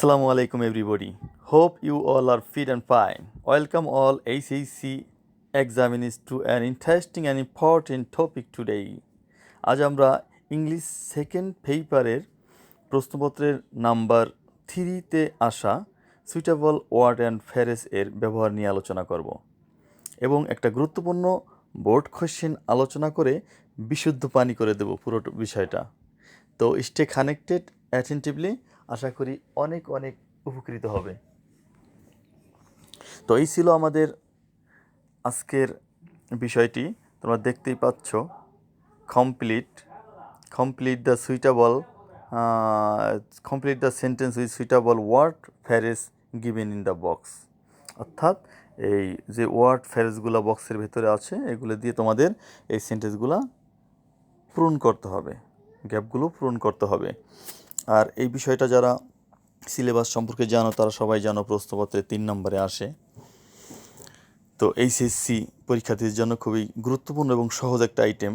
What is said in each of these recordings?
Assalamu alaikum everybody. Hope you all are fit and fine. Welcome all HSC examinees to an interesting and important topic today. আজ আমরা English second পেপারের প্রশ্নপত্রের number 3-তে আসা suitable word and phrase এর ব্যবহার নিয়ে আলোচনা করব এবং একটা গুরুত্বপূর্ণ বোর্ড কোশ্চেন আলোচনা করে বিশুদ্ধ পানি করে দেব পুরো বিষয়টা। তো স্টে কানেক্টেড অ্যাটেন্টিভলি, আশা করি অনেক অনেক উপকৃত হবে। তো এই ছিল আমাদের আজকের বিষয়টি। তোমরা দেখতেই পাচ্ছ, complete the sentence with suitable word phrase given in the box. অর্থাৎ এই যে ওয়ার্ড ফ্রেজগুলো বক্সের ভেতরে আছে, এগুলো দিয়ে তোমাদের এই সেন্টেন্সগুলো পূরণ করতে হবে, গ্যাপগুলো পূরণ করতে হবে। আর এই বিষয়টা যারা সিলেবাস সম্পর্কে জানো তারা সবাই জানো, প্রশ্নপত্রে 3 নম্বরে আসে। তো এইচএসসি পরীক্ষার্থীদের জন্য খুবই গুরুত্বপূর্ণ এবং সহজ একটা আইটেম।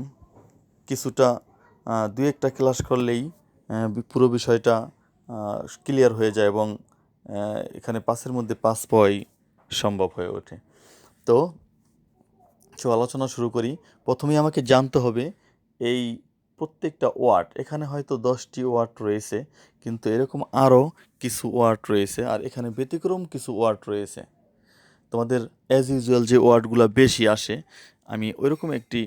কিছুটা 2-1টা ক্লাস করলেই পুরো বিষয়টা ক্লিয়ার হয়ে যায় এবং এখানে 5-এর মধ্যে 5 পাওয়াই সম্ভব হয়ে ওঠে। তো আলোচনা শুরু করি। প্রথমেই আমাকে জানতে হবে এই প্রত্যেকটা ওয়ার্ড, এখানে হয়তো 10টি ওয়ার্ড রয়েছে, কিন্তু এরকম আরও কিছু ওয়ার্ড রয়েছে, আর এখানে ব্যতিক্রম কিছু ওয়ার্ড রয়েছে। তোমাদের অ্যাজ ইউজুয়াল যে ওয়ার্ডগুলো বেশি আসে, আমি ওইরকম একটি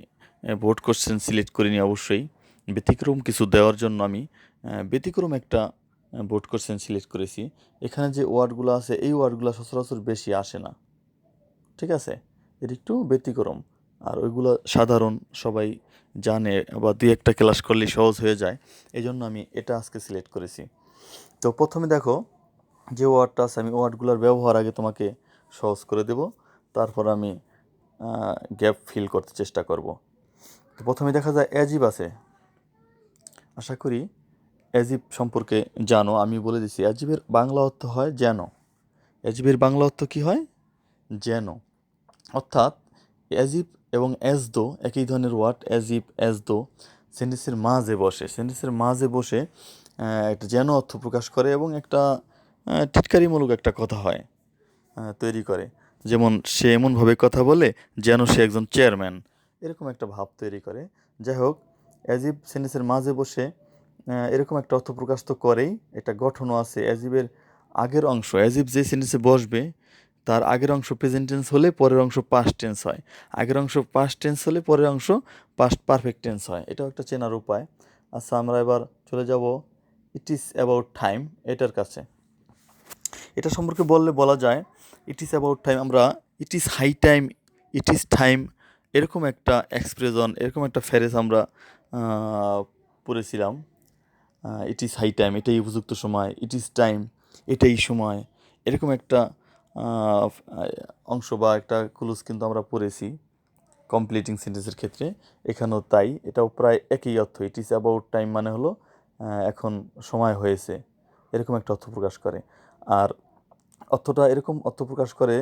বোর্ড কোশ্চেন সিলেক্ট করিনি। অবশ্যই ব্যতিক্রম কিছু দেওয়ার জন্য আমি ব্যতিক্রম একটা বোর্ড কোশ্চেন সিলেক্ট করেছি। এখানে যে ওয়ার্ডগুলো আছে এই ওয়ার্ডগুলো সচরাচর বেশি আসে না, ঠিক আছে? এর একটু ব্যতিক্রম, আর ওইগুলো সাধারণ সবাই জানে বা 2-1টা ক্লাস করলে সহজ হয়ে যায়। এই জন্য আমি এটা আজকে সিলেক্ট করেছি। তো প্রথমে দেখো যে ওয়ার্ডটা আছে, আমি ওয়ার্ডগুলোর ব্যবহার আগে তোমাকে সহজ করে দেব, তারপর আমি গ্যাপ ফিল করতে চেষ্টা করব। তো প্রথমে দেখা যায় অ্যাজিভ আছে। আশা করি অ্যাজিভ সম্পর্কে জানো। আমি বলে দিচ্ছি, অ্যাজিভের বাংলা অর্থ হয় যেন। অ্যাজিভের বাংলা অর্থ কী হয়? যেন। অর্থাৎ অ্যাজিভ এবং অ্যাজ দো একই ধরনের ওয়ার্ড। অ্যাজিভ, অ্যাজ দো সেন্টেন্সের মাঝে বসে একটা যেন অর্থ প্রকাশ করে এবং একটা টিটকারিমূলক একটা কথা হয়, তৈরি করে। যেমন সে এমনভাবে কথা বলে যেন সে একজন চেয়ারম্যান, এরকম একটা ভাব তৈরি করে। যাই হোক, অ্যাজিভ সেন্টেন্সের মাঝে বসে এরকম একটা অর্থ প্রকাশ তো করেই, একটা গঠনও আছে। অ্যাজিভের আগের অংশ, অ্যাজিভ যে সেন্টেন্সে বসবে তার আগের অংশ প্রেজেন্ট টেন্স হলে পরের অংশ পাস্ট টেন্স হয়, আগের অংশ পাস্ট টেন্স হলে পরের অংশ পাস্ট পারফেক্ট টেন্স হয়। এটাও একটা চেনার উপায়। আচ্ছা, আমরা এবার চলে যাব ইট ইজ অ্যাবাউট টাইম এটার কাছে। এটা সম্পর্কে বলা যায়, ইট ইজ অ্যাবাউট টাইম আমরা it is high time, it is time, এরকম একটা এক্সপ্রেশন, এরকম একটা ফ্রেজ আমরা পড়েছিলাম। ইট ইজ হাই টাইম, এটাই উপযুক্ত সময়। ইট ইজ টাইম, এটাই সময়। এরকম একটা অংশ বা একটা ক্লুজ কিন্তু আমরা পড়েছি কমপ্লিটিং সেন্টেন্সের ক্ষেত্রে। এখানেও তাই, এটাও প্রায় একই অর্থ। ইট ইজ অ্যাবাউট টাইম মানে হলো এখন সময় হয়েছে, এরকম একটা অর্থ প্রকাশ করে। আর অর্থটা এরকম অর্থ প্রকাশ করে,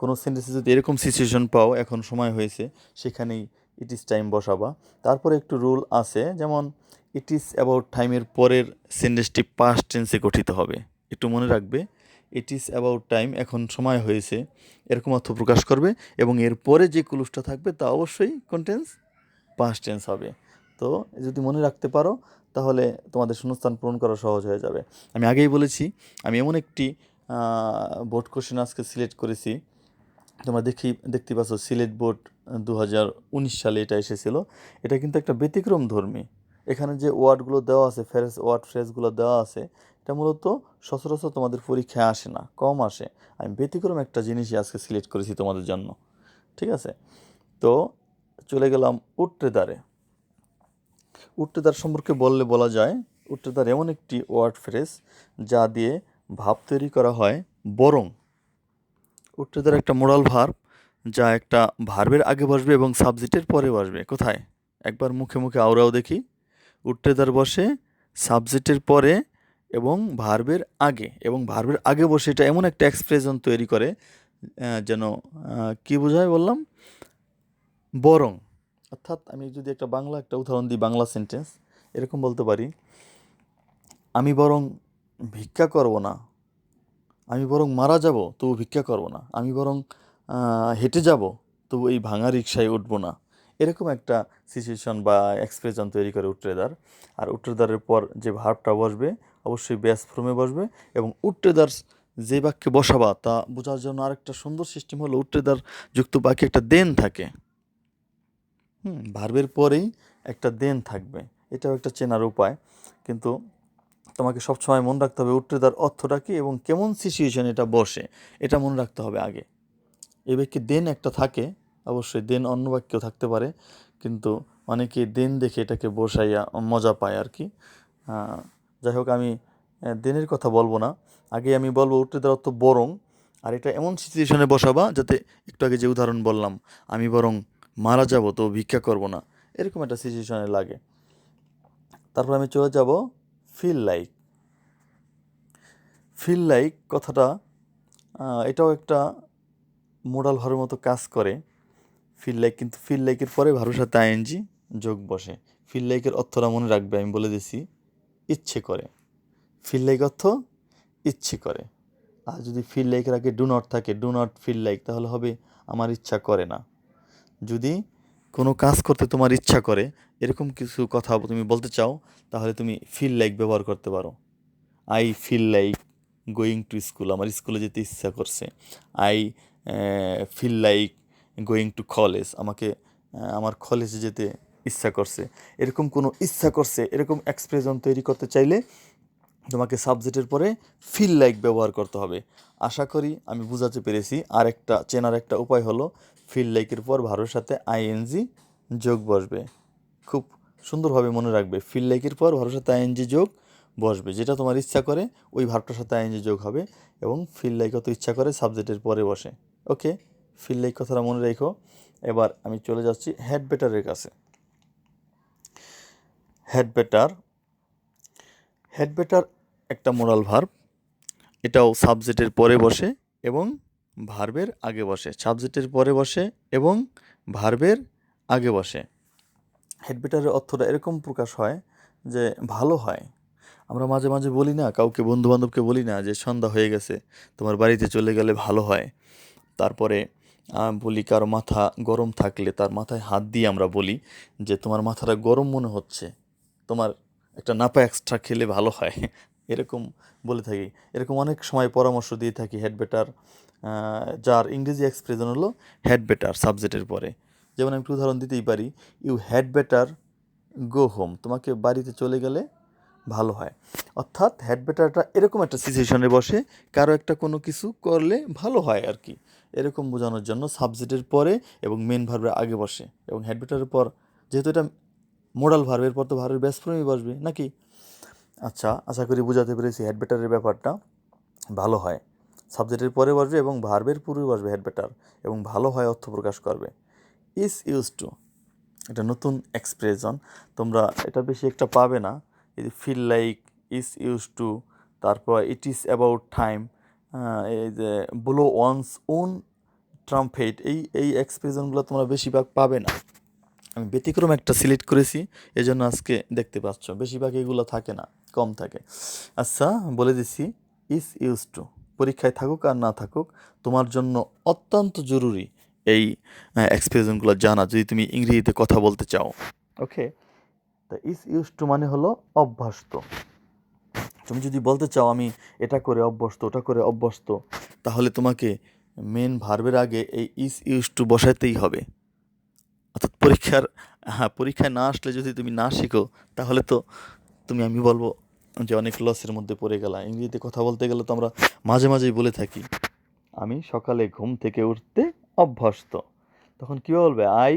কোনো সেন্টেন্সে যদি এরকম সিচুয়েশন পাও এখন সময় হয়েছে, সেখানেই ইট ইজ টাইম বসাবা। তারপরে একটু রুল আছে, যেমন ইট ইজ অ্যাবাউট টাইমের পরের সেন্টেন্সটি পাস্ট টেন্সে গঠিত হবে। একটু মনে রাখবে, ইট ইজ অ্যাবাউট টাইম এখন সময় হয়েছে, এরকম অর্থ প্রকাশ করবে এবং এর পরে যে ক্লুজটা থাকবে তা অবশ্যই কোন টেন্স? পাস্ট টেন্স হবে। তো যদি মনে রাখতে পারো তাহলে তোমাদের শূন্যস্থান পূরণ করা সহজ হয়ে যাবে। আমি আগেই বলেছি, আমি এমন একটি বোর্ড কোশ্চেন আজকে সিলেক্ট করেছি। তোমরা দেখতে পাচ্ছ সিলেট বোর্ড 2019 সালে এটা এসেছিলো। এটা কিন্তু একটা ব্যতিক্রম ধর্মী। এখানে যে ওয়ার্ডগুলো দেওয়া আছে, ফ্রেজগুলো দেওয়া আছে, এটা মূলত সচরাচর তোমাদের পরীক্ষায় আসে না, কম আসে। আমি ব্যতিক্রম একটা জিনিসই আজকে সিলেক্ট করেছি তোমাদের জন্য, ঠিক আছে? তো চলে গেলাম উট্টেদারে। উট্টেদার সম্পর্কে বলা যায়, উট্টেদার এমন একটি ওয়ার্ড ফ্রেজ যা দিয়ে ভাব তৈরি করা হয় বরং। উট্টেদার একটা মোরাল ভার্ব, যা একটা ভার্বের আগে বসবে এবং সাবজেক্টের পরে বসবে। কোথায়? একবার মুখে মুখে আওড়াও দেখি। উট্টেদার বসে সাবজেক্টের পরে এবং ভার্বের আগে, এবং ভার্বের আগে বসে এটা এমন একটা এক্সপ্রেশন তৈরি করে যেন কি বোঝায় বললাম? বরং। অর্থাৎ আমি যদি একটা উদাহরণ দিই, বাংলা সেন্টেন্স এরকম বলতে পারি, আমি বরং ভিক্ষা করব না, আমি বরং মারা যাব তবু ভিক্ষা করব না, আমি বরং হেঁটে যাব তবু এই ভাঙা রিকশায় উঠবো না। এরকম একটা সিচুয়েশন বা এক্সপ্রেশন তৈরি করে উট্রেদার। আর উট্রেদারের পর যে ভার্বটা বসবে অবশ্যই ব্যাস ফর্মে বসবে, এবং উট্রেদার যে বাক্যে বসাবা তা বোঝার জন্য আরেকটা সুন্দর সিস্টেম হলো উট্রেদার যুক্ত বাক্যে একটা দেন থাকে। ভার্বের পরেই একটা দেন থাকবে, এটাও একটা চেনার উপায়। কিন্তু তোমাকে সবসময় মনে রাখতে হবে উট্রেদার অর্থটা কী এবং কেমন সিচুয়েশন এটা বসে, এটা মনে রাখতে হবে আগে। এই বাক্যে দেন একটা থাকে, অবশ্যই দেন অন্য বাক্যেও থাকতে পারে, কিন্তু অনেকে দেন দেখে এটাকে বসাইয়া মজা পায় আর কি। যাই হোক, আমি দেনের কথা বলবো না, আগে আমি বলবো উট্রেদার অর্থ বরং। আর এটা এমন সিচুয়েশনে বসাবা যাতে একটু আগে যে উদাহরণ বললাম, আমি বরং মারা যাব তো ভিক্ষা করব না, এরকম একটা সিচুয়েশনে লাগে। তারপর আমি চলে যাব ফিল লাইক। ফিল লাইক কথাটা এটাও একটা মোডাল ভার্বের মতো কাজ করে। ফিল লাইক, কিন্তু ফিল লাইকের পরে ভার্বের সাথে আইএনজি যোগ বসে। ফিল লাইকের অর্থটা মনে রাখবে, আমি বলে দিছি, ইচ্ছে করে। ফিল লাইক অর্থ ইচ্ছে করে। আর যদি ফিল লাইকের আগে ডু নট থাকে, ডু নট ফিল লাইক, তাহলে হবে আমার ইচ্ছা করে না। যদি কোনো কাজ করতে তোমার ইচ্ছা করে এরকম কিছু কথা তুমি বলতে চাও, তাহলে তুমি ফিল লাইক ব্যবহার করতে পারো। I feel like going to school, আমার স্কুলে যেতে ইচ্ছা করছে। I feel like going to college, আমাকে আমার কলেজে যেতে ইচ্ছা করছে। এরকম কোনো ইচ্ছা করছে এরকম এক্সপ্রেশন তৈরি করতে চাইলে তোমাকে সাবজেক্টের পরে ফিল লাইক ব্যবহার করতে হবে। আশা করি আমি বুঝাতে পেরেছি। আর একটা চেনার একটা উপায় হলো ফিল লাইকের পর ভার্বের সাথে আইএনজি যোগ বসবে। খুব সুন্দরভাবে মনে রাখবে, ফিল লাইকের পর ভার্বের সাথে আইএনজি যোগ বসবে, যেটা তোমার ইচ্ছা করে ওই ভার্বটার সাথে আইএনজি যোগ হবে, এবং ফিল লাইক অত ইচ্ছা করে সাবজেক্টের পরে বসে। ওকে, ফিল লাইক কথাটা মনে রেখো। এবার আমি চলে যাচ্ছি হ্যাড বেটারের কাছে। হ্যাড বেটার, হ্যাড বেটার একটা মোরাল ভার্ব। এটাও সাবজেক্টের পরে বসে এবং ভার্বের আগে বসে। সাবজেক্টের পরে বসে এবং ভার্বের আগে বসে। হ্যাড বেটারের অর্থটা এরকম প্রকাশ হয় যে ভালো হয়। আমরা মাঝে মাঝে বলি না, কাউকে বন্ধুবান্ধবকে বলি না যে সন্ধ্যা হয়ে গেছে, তোমার বাড়িতে চলে গেলে ভালো হয়। তারপরে বলি কারো মাথা গরম থাকলে তার মাথায় হাত দিয়ে আমরা বলি যে তোমার মাথাটা গরম মনে হচ্ছে, তোমার একটা নাপা এক্সট্রা খেলে ভালো হয়, এরকম বলে থাকি। এরকম অনেক সময় পরামর্শ দিয়ে থাকি হ্যাড বেটার, যার ইংরেজি এক্সপ্রেশন হলো হ্যাড বেটার সাবজেক্টের পরে। যেমন আমি একটু উদাহরণ দিতেই পারি, you had better go home, তোমাকে বাড়িতে চলে গেলে ভালো হয়। অর্থাৎ হ্যাড বেটারটা এরকম একটা সিচুয়েশনে বসে, কারো একটা কোনো কিছু করলে ভালো হয় আর কি, এরকম বোঝানোর জন্য সাবজেক্টের পরে এবং মেন ভার্বের আগে বসে। এবং হ্যাড বেটারের পর, যেহেতু এটা মোডাল ভার্বের পর তো ভার্বের বেস ফর্মই বসবে নাকি। আচ্ছা, আশা করি বোঝাতে পেরেছি হ্যাড বেটারের ব্যাপারটা। ভালো হয় সাবজেক্টের পরে বসবে এবং ভার্বের পূর্বে বসবে হ্যাড বেটার, এবং ভালো হয় অর্থ প্রকাশ করবে। ইজ ইউজ টু, এটা নতুন এক্সপ্রেশন, তোমরা এটা বেশি একটা পাবে না। এই যে feel like, is use to, তারপর ইট ইজ অ্যাবাউট টাইম, এই যে ব্লো ওয়ান্স ওন ট্রাম্পেট, এই এক্সপ্রেশনগুলো তোমরা বেশিরভাগ পাবে না। আমি ব্যতিক্রম একটা সিলেক্ট করেছি, এজন্য আজকে দেখতে পাচ্ছ, বেশিরভাগ এগুলো থাকে না, কম থাকে। আচ্ছা, বলে দিচ্ছি, ইজ ইউজ টু পরীক্ষায় থাকুক আর না থাকুক তোমার জন্য অত্যন্ত জরুরি এই এক্সপ্রেশনগুলো জানা, যদি তুমি ইংরেজিতে কথা বলতে চাও। ওকে, তা ইজ ইউজ টু মানে হলো অভ্যস্ত। তুমি যদি বলতে চাও আমি এটা করে অভ্যস্ত, ওটা করে অভ্যস্ত, তাহলে তোমাকে মেন ভার্বের আগে এই ইজ ইউজ টু বসাতেই হবে। অর্থাৎ পরীক্ষায় না আসলে যদি তুমি না শিখো, তাহলে তো আমি বলবো যে অনেক লসের মধ্যে পড়ে গেলা। ইংরেজিতে কথা বলতে গেলে তো আমরা মাঝে মাঝেই বলে থাকি আমি সকালে ঘুম থেকে উঠতে অভ্যস্ত, তখন কী বলবে? I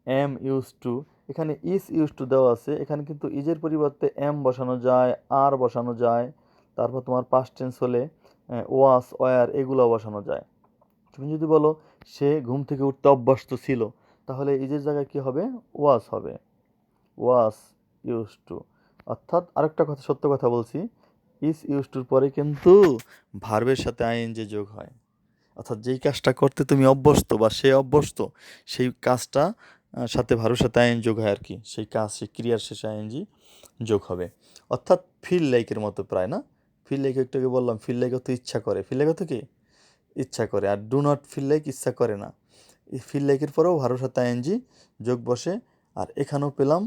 am used two. এখানে ইজ ইউজ টু দেওয়া আছে, এখানে কিন্তু ইজের পরিবর্তে এম বসানো যায়, আর বসানো যায়, তারপর তোমার পাস্ট টেন্স হলে ওয়াস, ওয়ার এগুলো বসানো যায়। তুমি যদি বলো সে ঘুম থেকে উঠতে অভ্যস্ত ছিল, তাহলে ইজের জায়গায় কী হবে? ওয়াস হবে, ওয়াস ইউজ টু। অর্থাৎ আরেকটা কথা, সত্য কথা বলছি, ইজ ইউজ টুর পরে কিন্তু ভার্বের সাথে আইএনজি যোগ হয়। অর্থাৎ যেই কাজটা করতে তুমি অভ্যস্ত বা সে অভ্যস্ত, সেই কাজটা সাথে ভার্বের সাথে আইএনজি যোগ হয় আর কি, সেই কাজ, সেই ক্রিয়ার শেষে আইএনজি যোগ হবে। অর্থাৎ ফিল লাইকের মতো প্রায়, না? ফিল লাইক একটু বললাম, ফিল লাইক অর্থ ইচ্ছা করে, ফিল লাইক অর্থ কি ইচ্ছা করে, আর ডু নট ফিল লাইক ইচ্ছা করে না। এই ফিল লাইকের পরেও ভার্বের সাথে আইএনজি যোগ বসে, আর এখানেও পেলাম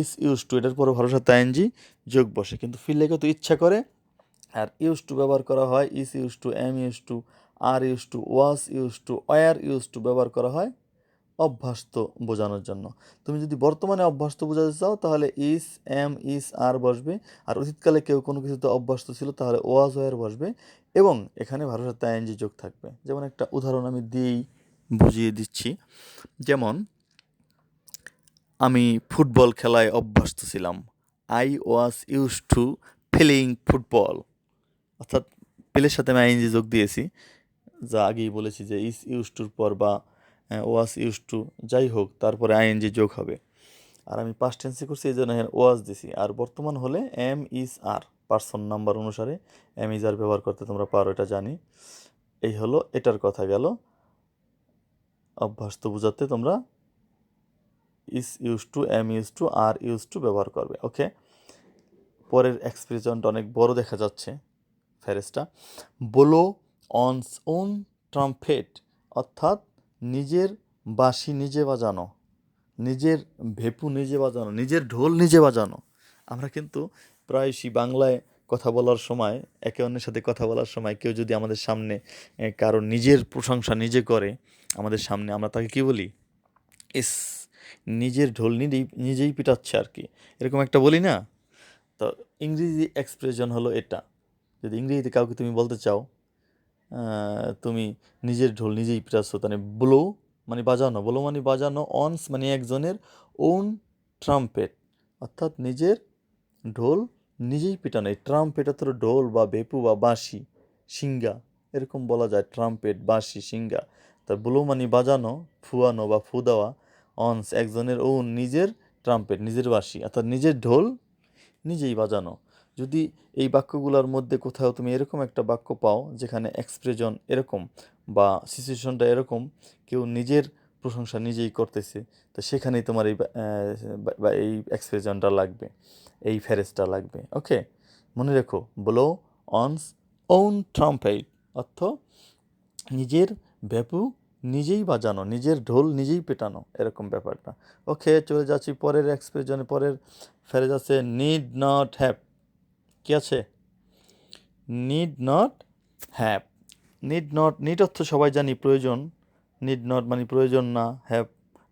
ইস ইউজ টু, এটার পরেও ভার্বের সাথে আইএনজি যোগ বসে। কিন্তু ফিল লাইক তো ইচ্ছা করে, আর ইউজ টু ব্যবহার করা হয় is used to, am used to, are used to, was used to, were used to ব্যবহার করা হয় অভ্যস্ত বোঝানোর জন্য। তুমি যদি বর্তমানে অভ্যস্ত বোঝাতে চাও তাহলে ইস, এম, ইস, আর বসবে, আর অতীতকালে কেউ কোনো কিছুতে অভ্যস্ত ছিল তাহলে ওয়াজ, ওয়ার বসবে, এবং এখানে ভার্বের সাথে আইএনজি যোগ থাকবে। যেমন একটা উদাহরণ আমি দিয়েই বুঝিয়ে দিচ্ছি। যেমন আমি ফুটবল খেলায় অভ্যস্ত ছিলাম, I was used two playing football. অর্থাৎ প্লের সাথে আমি আইএনজি যোগ দিয়েছি, যা আগেই বলেছি যে ইস ইউজ টুর পর বা ওয়াজ ইউজ টু যাই হোক তারপরে আইএনজি যোগ হবে। আর আমি পাস্ট টেন্সে করছি এই জন্য এখানে ওয়াজ দিছি। আর বর্তমান হলে am is are, person number অনুসারে এম ইজ আর ব্যবহার করতে তোমরা পারো, এটা জানি। এই হলো এটার কথা গেল। অভ্যস্ত বোঝাতে তোমরা is used to, am used to, are used to ব্যবহার করবে। ওকে, পরের এক্সপ্রেশনটা অনেক বড় দেখা যাচ্ছে ফ্রেজটা, ব্লো অনস ওন ট্রাম্পেট, অর্থাৎ নিজের বাঁশি নিজে বাজানো, নিজের ভেপু নিজে বাজানো, নিজের ঢোল নিজে বাজানো। আমরা কিন্তু প্রায়শই বাংলায় কথা বলার সময়, একে অন্যের সাথে কথা বলার সময় কেউ যদি আমাদের সামনে কারো নিজের প্রশংসা নিজে করে আমাদের সামনে, আমরা তাকে কী বলি? ইস, নিজের ঢোল নিজেই নিজেই পিটাচ্ছে আর কি, এরকম একটা বলি না? তো ইংরেজি এক্সপ্রেশন হলো এটা। যদি ইংরেজিতে কাউকে তুমি বলতে চাও তুমি নিজের ঢোল নিজেই পিটাচ্ছ, তাহলে ব্লো মানে বাজানো, ব্লো মানে বাজানো, অনস মানে একজনের, ওন ট্রাম্পেট অর্থাৎ নিজের ঢোল নিজেই পিটানো। এই ট্রাম্পেট অর্থ ঢোল বা বেপু বা বাঁশি, সিঙ্গা, এরকম বলা যায়, ট্রাম্পেট, বাঁশি, সিঙ্গা। তা ব্লো মানে বাজানো, ফুয়ানো বা ফু দেওয়া, অনস একজনের, ওন নিজের, ট্রাম্পেট নিজের বাঁশি, অর্থাৎ নিজের ঢোল নিজেই বাজানো। যদি এই বাক্যগুলোর মধ্যে কোথাও তুমি এরকম একটা বাক্য পাও যেখানে এক্সপ্রেশন এরকম বা সিচুয়েশনটা এরকম, কেউ নিজের প্রশংসা নিজেই করতেছে, তো সেখানেই তোমার এই এক্সপ্রেশনটা লাগবে, এই ফ্রেজটা লাগবে। ওকে, মনে রেখো, ব্লো অনস ওন ট্রাম্পেট অর্থ নিজের ভেপু নিজেই বাজানো, নিজের ঢোল নিজেই পেটানো, এরকম ব্যাপারটা। ওকে, চলে যাচ্ছি পরের এক্সপ্রেশনে। পরের ফ্রেজ আছে নিড নট হ্যাভ। কি আছে? Need not have. Need not, need অর্থ সবাই জানি প্রয়োজন, নিড নট মানে প্রয়োজন না, হ্যাভ,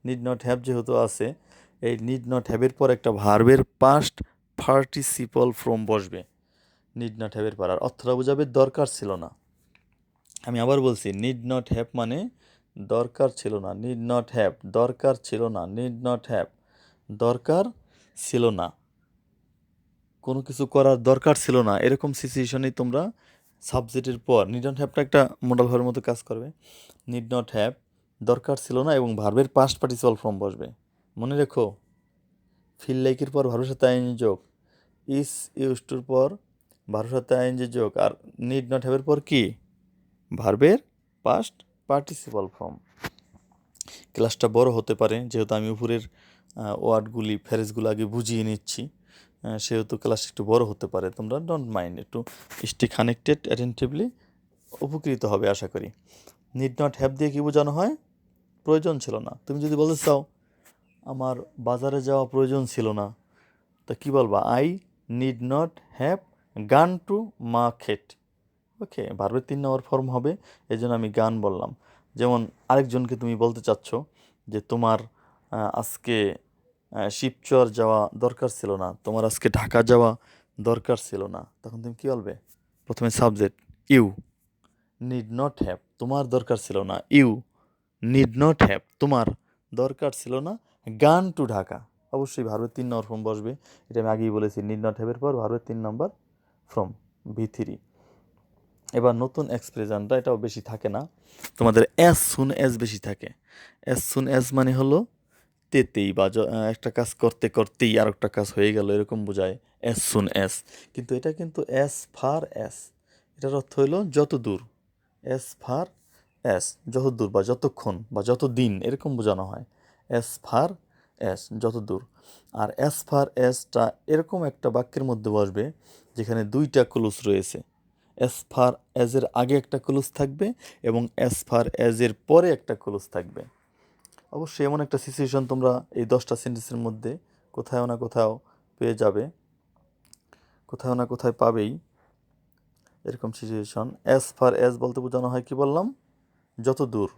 নিড নট হ্যাভ যেহেতু আছে, এই নিড নট হ্যাভের পর একটা ভার্বের পাস্ট পার্টিসিপল ফর্ম বসবে নিড নট হ্যাভের পর, আর অর্থটা বোঝাবে দরকার ছিল না। আমি আবার বলছি, নিড নট হ্যাভ মানে দরকার ছিল না, নিড নট হ্যাভ দরকার ছিল না, নিড নট হ্যাভ দরকার ছিল না, কোনো কিছু করার দরকার ছিল না, এরকম সিচুয়েশনেই তোমরা সাবজেক্টের পর নিড নট হ্যাভটা একটা মডেল ভার্বের মতো কাজ করবে। নিড নট হ্যাভ দরকার ছিল না এবং ভার্বের পাস্ট পার্টিসিপাল ফর্ম বসবে। মনে রেখো, ফিল লাইকের পর ভার্বের সাথে আইএনজি যোগ, ইস ইউজ টুর পর ভার্বের সাথে আইএনজি যোগ, আর নিড নট হ্যাভের পর কি? ভার্বের পাস্ট পার্টিসিপাল ফর্ম। ক্লাসটা বড় হতে পারে যেহেতু আমি উপরের ওয়ার্ডগুলি, ফ্রেজগুলো আগে বুঝিয়ে নিচ্ছি, সেহেতু ক্লাস একটু বড় হতে পারে। তোমরা ডোন্ট মাইন্ড, একটু স্টে কানেক্টেড অ্যাটেন্টিভলি, উপকৃত হবে আশা করি। নিড নট হ্যাভ দিয়ে কী বোঝানো হয়? প্রয়োজন ছিল না। তুমি যদি বলতে চাও আমার বাজারে যাওয়া প্রয়োজন ছিল না, তা কী বলবা? I need not have gone to market. Okay, ভার্বের 3 নম্বর ফর্ম হবে, এই জন্য আমি গান বললাম। যেমন আরেকজনকে তুমি বলতে চাচ্ছ যে তোমার আজকে শিবচর যাওয়া দরকার ছিল না, তোমার আজকে ঢাকা যাওয়া দরকার ছিল না, তখন তুমি কী বলবে? প্রথমে subject you, need not have তোমার দরকার ছিল না, ইউ নিড নট হ্যাভ তোমার দরকার ছিল না গান টু ঢাকা। অবশ্যই ভার্বের 3 নম্বর ফর্ম বসবে, এটা আমি আগেই বলেছি, নিড নট হ্যাভের পর ভার্বের 3 নম্বর ফর্ম V3। এবার নতুন এক্সপ্রেশনটা, এটাও বেশি থাকে না তোমাদের, অ্যাজ সুন অ্যাজ বেশি থাকে। অ্যাজ সুন অ্যাজ মানে হলো তেতেই বা একটা কাজ করতে করতেই আর একটা কাজ হয়ে গেল, এরকম বোঝায় অ্যাজ সুন অ্যাজ। কিন্তু এটা কিন্তু অ্যাজ ফার অ্যাজ, এটার অর্থ হলো যত দূর, অ্যাজ ফার অ্যাজ যত দূর বা যতক্ষণ বা যত দিন, এরকম বোঝানো হয়। অ্যাজ ফার অ্যাজ, যত দূর। আর অ্যাজ ফার অ্যাজটা এরকম একটা বাক্যের মধ্যে বসবে যেখানে দুইটা ক্লোজ রয়েছে। অ্যাজ ফার অ্যাজের আগে একটা ক্লোজ থাকবে এবং অ্যাজ ফার অ্যাজের পরে একটা ক্লোজ থাকবে। অবশ্যই এমন একটা সিচুয়েশন তোমরা এই 10টা সেন্টেন্সের মধ্যে কোথাও না কোথাও পেয়ে যাবে, কোথাও না কোথায় পাবেই এরকম সিচুয়েশন। অ্যাজ ফার অ্যাজ বলতে বোঝানো হয় কি বললাম, যত দূর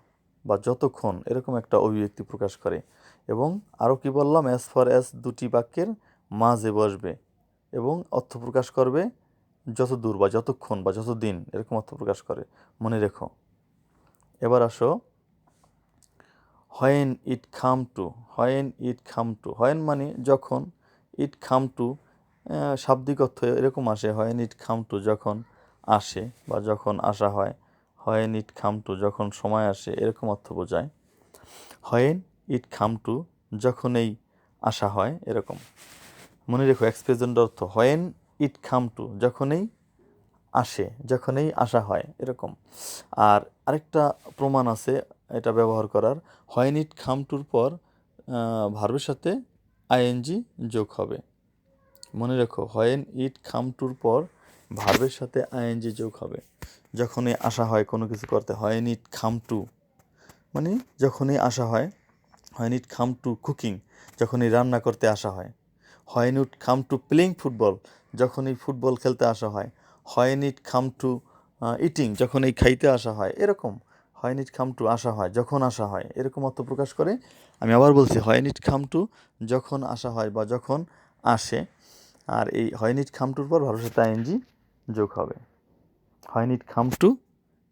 বা যতক্ষণ, এরকম একটা অভিব্যক্তি প্রকাশ করে। এবং আরও কি বললাম, অ্যাজ ফার অ্যাজ দুটি বাক্যের মাঝে বসবে এবং অর্থ প্রকাশ করবে যত দূর বা যতক্ষণ বা যতদিন, এরকম অর্থ প্রকাশ করে, মনে রেখো। এবার আসো when it come to. When it come to, when মানে যখন, ইট কাম টু শাব্দিক অর্থ এরকম আসে, হোয়েন ইট কাম টু যখন আসে বা যখন আসা হয়, হোয়েন ইট কাম টু যখন সময় আসে, এরকম অর্থ বোঝায়। হোয়েন ইট কাম টু যখনই আসা হয়, এরকম মনে রেখো। এক্সপ্রেশনটার অর্থ হোয়েন ইট কাম টু যখনই আসে, যখনই আসা হয়, এরকম। আর আরেকটা প্রমাণ আছে এটা ব্যবহার করার, হোয়েন ইট কাম টুর পর ভার্বের সাথে আইএনজি যোগ হবে। মনে রেখো, হোয়েন ইট কাম টুর পর ভার্বের সাথে আইএনজি যোগ হবে যখনই আসা হয় কোনো কিছু করতে। হোয়েন ইট কাম টু মানে যখনই আসা হয়। When it come to cooking যখনই রান্না করতে আসা হয়। When it come to playing football যখনই ফুটবল খেলতে আসা হয়। When it come to eating যখনই খাইতে আসা হয়, এরকম। হোয়েন ইট কাম টু আসা হয়, যখন আসা হয়, এরকম অর্থ প্রকাশ করে। আমি আবার বলছি, হোয়েন ইট কাম টু যখন আসা হয় বা যখন আসে। আর এই হোয়েন ইট কাম টুর পর ভার্বের সাথে আইএনজি যোগ হবে। When it come to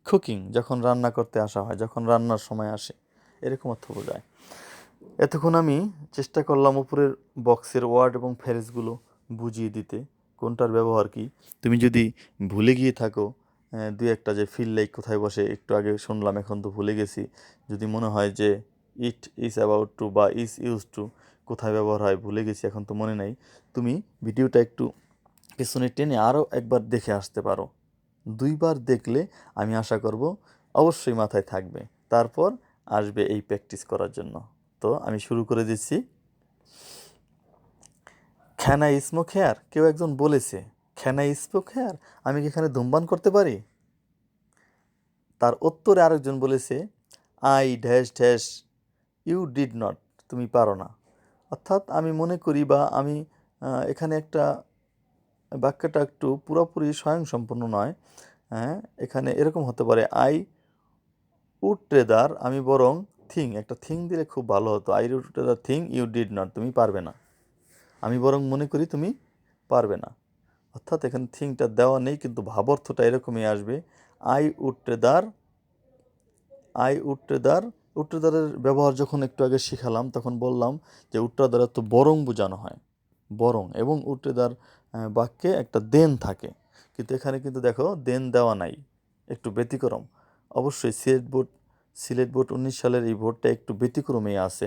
cooking যখন রান্না করতে আসা হয়, যখন রান্নার সময় আসে, এরকম অর্থ বোঝায়। এতক্ষণ আমি চেষ্টা করলাম উপরের বক্সের ওয়ার্ড এবং ফ্রেজগুলো বুঝিয়ে দিতে, কোনটার ব্যবহার কি। তুমি যদি ভুলে গিয়ে থাকো দুই একটা, যে ফিল লাইক কোথায় বসে একটু আগে শুনলাম, এখন তো ভুলে গেছি, যদি মনে হয় যে ইট ইজ অ্যাবাউট টু বা ইজ ইউজ টু কোথায় ব্যবহার হয় ভুলে গেছি, এখন তো মনে নাই, তুমি ভিডিওটা একটু পেছনে টেনে আরও একবার দেখে আসতে পারো। দুইবার দেখলে আমি আশা করব অবশ্যই মাথায় থাকবে, তারপর আসবে এই প্র্যাকটিস করার জন্য। তো আমি শুরু করে দিচ্ছি। Can I smoke here? কেউ একজন বলেছে, ক্যান আই স্মোক হেয়ার, আমি কি এখানে ধূমপান করতে পারি? তার উত্তরে আরেকজন বলেছে, I dash dash you did not, তুমি পারো না। অর্থাৎ আমি মনে করি বা আমি এখানে একটা বাক্যটা একটু পুরোপুরি স্বয়ংসম্পূর্ণ নয়। হ্যাঁ, এখানে এরকম হতে পারে, আই উড রেদার, আমি বরং থিং, একটা থিং দিলে খুব ভালো হতো। I would rather thing you did not, তুমি পারবে না। আমি বরং মনে করি তুমি পারবে না। অর্থাৎ এখানে থিংটা দেওয়া নেই, কিন্তু ভাবার্থটা এরকমই আসবে। I would rather, I would rather, would রেদারের ব্যবহার যখন একটু আগে শিখালাম তখন বললাম যে উড রেদার তো বরং বোঝানো হয়, বরং, এবং উড রেদার বাক্যে একটা দেন থাকে, কিন্তু এখানে কিন্তু দেখো দেন দেওয়া নাই, একটু ব্যতিক্রম। অবশ্যই সিলেট বোর্ড 19 সালের এই বোর্ডটা একটু ব্যতিক্রমেই আছে,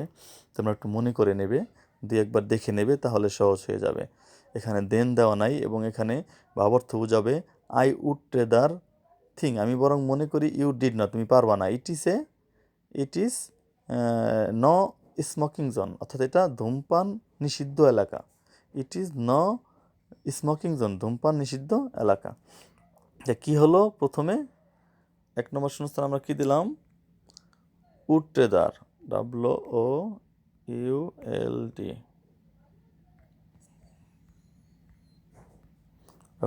তোমরা একটু মনে করে নেবে, দুই একবার দেখে নেবে, তাহলে সহজ হয়ে যাবে। এখানে দেন দেওয়া নাই এবং এখানে ভাবার্থ বোঝাবে আই উড রেদার থিং, আমি বরং মনে করি, ইউ ডিড নট, তুমি পারবা না। ইট ইজ ন স্মোকিং জোন, অর্থাৎ এটা ধূমপান নিষিদ্ধ এলাকা। ইট ইজ ন স্মোকিং জোন, ধূমপান নিষিদ্ধ এলাকা। যে কী হলো, প্রথমে 1 নম্বর শূন্যস্থান আমরা কী দিলাম, উড রেদার, WOULD,